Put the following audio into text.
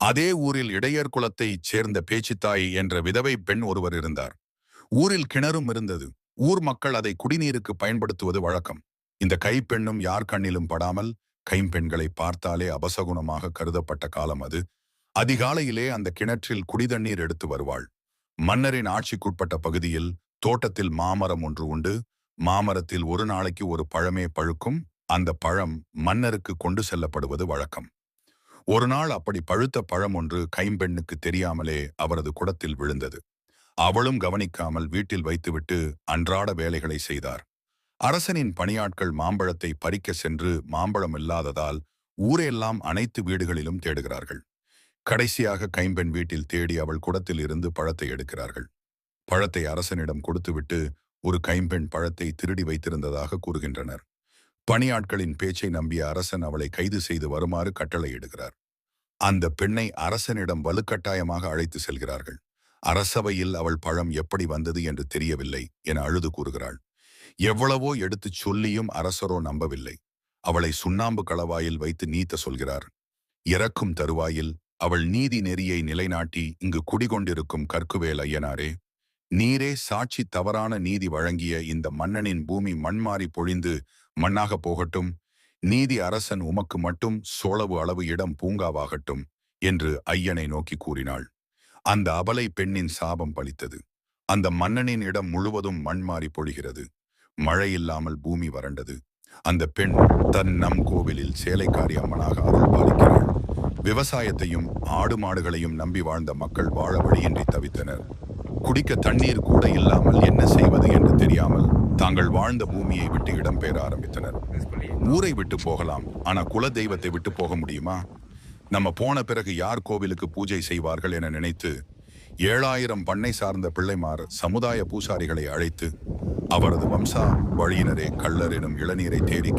அதே ஊரில் இடையர் குலத்தைச் சேர்ந்த பேச்சித்தாய் என்ற விதவை பெண் ஒருவர் இருந்தார். ஊரில் கிணறும் இருந்தது. ஊர் மக்கள் அதை குடிநீருக்கு பயன்படுத்துவது வழக்கம். இந்த கைப்பெண்ணும் யார் கண்ணிலும் படாமல் கைம்பெண்களை பார்த்தாலே அபசகுணமாக கருதப்பட்ட காலம் அது. அதிகாலையிலே அந்த கிணற்றில் குடிதண்ணீர் எடுத்து வருவாள். மன்னரின் ஆட்சிக்குட்பட்ட பகுதியில் தோட்டத்தில் மாமரம் ஒன்று உண்டு. மாமரத்தில் ஒரு நாளைக்கு ஒரு பழமே பழுக்கும். அந்த பழம் மன்னருக்கு கொண்டு செல்லப்படுவது வழக்கம். ஒரு நாள் அப்படி பழுத்த பழம் ஒன்று கைம்பெண்ணுக்கு தெரியாமலே அவரது குடத்தில் விழுந்தது. அவளும் கவனிக்காமல் வீட்டில் வைத்துவிட்டு அன்றாட வேலைகளை செய்தார். அரசனின் பணியாட்கள் மாம்பழத்தை பறிக்க சென்று மாம்பழம் இல்லாததால் ஊரெல்லாம் அனைத்து வீடுகளிலும் தேடுகிறார்கள். கடைசியாக கைம்பெண் வீட்டில் தேடி அவள் குடத்தில் இருந்து பழத்தை எடுக்கிறார்கள். பழத்தை அரசனிடம் கொடுத்துவிட்டு ஒரு கைம்பெண் பழத்தை திருடி வைத்திருந்ததாக கூறுகின்றனர். பணியாட்களின் பேச்சை நம்பிய அரசன் அவளை கைது செய்து வருமாறு கட்டளையிடுகிறார். அந்த பெண்ணை அரசனிடம் வலுக்கட்டாயமாக அழைத்து செல்கிறார்கள். அரசவையில் அவள் பழம் எப்படி வந்தது என்று தெரியவில்லை என அழுது கூறுகிறாள். எவ்வளவோ எடுத்துச் சொல்லியும் அரசரோ நம்பவில்லை. அவளை சுண்ணாம்பு களவாயில் வைத்து நீத்த சொல்கிறார். இறக்கும் தருவாயில் அவள் நீதி நெறியை நிலைநாட்டி, இங்கு குடிகொண்டிருக்கும் கற்குவேல் ஐயனாரே, நீரே சாட்சி, தவறான நீதி வழங்கிய இந்த மன்னனின் பூமி மண்மாறி பொழிந்து மண்ணாக போகட்டும். நீதி அரசன் உமக்கு மட்டும் சோளவு அளவு இடம் பூங்காவாகட்டும் என்று ஐயனை நோக்கி கூறினாள். அந்த அபலை பெண்ணின் சாபம் பலித்தது. அந்த மன்னனின் இடம் முழுவதும் மண் மாறி பொழிகிறது. மழை இல்லாமல் பூமி வறண்டது. அந்த பெண் தன் நம் கோவிலில் சேலைக்காரி அம்மனாக அருள் பாலிக்கிறாள். விவசாயத்தையும் ஆடு மாடுகளையும் நம்பி வாழ்ந்த மக்கள் வாழ வழியின்றி தவித்தனர். குடிக்க தண்ணீர் கூட இல்லாமல் என்ன செய்வது என்று தெரியாமல் தாங்கள் வாழ்ந்த பூமியை விட்டு இடம்பெயர ஆரம்பித்தனர். ஊரை விட்டு போகலாம், ஆனா குல தெய்வத்தை விட்டு போக முடியுமா? நம்ம போன பிறகு யார் கோவிலுக்கு பூஜை செய்வார்கள் என நினைத்து 7000 பண்ணை சார்ந்த பிள்ளைமார் சமுதாய பூசாரிகளை அழைத்து அவரது வம்சா வழியினரே கள்ளர் எனும் இளநீரை தேடி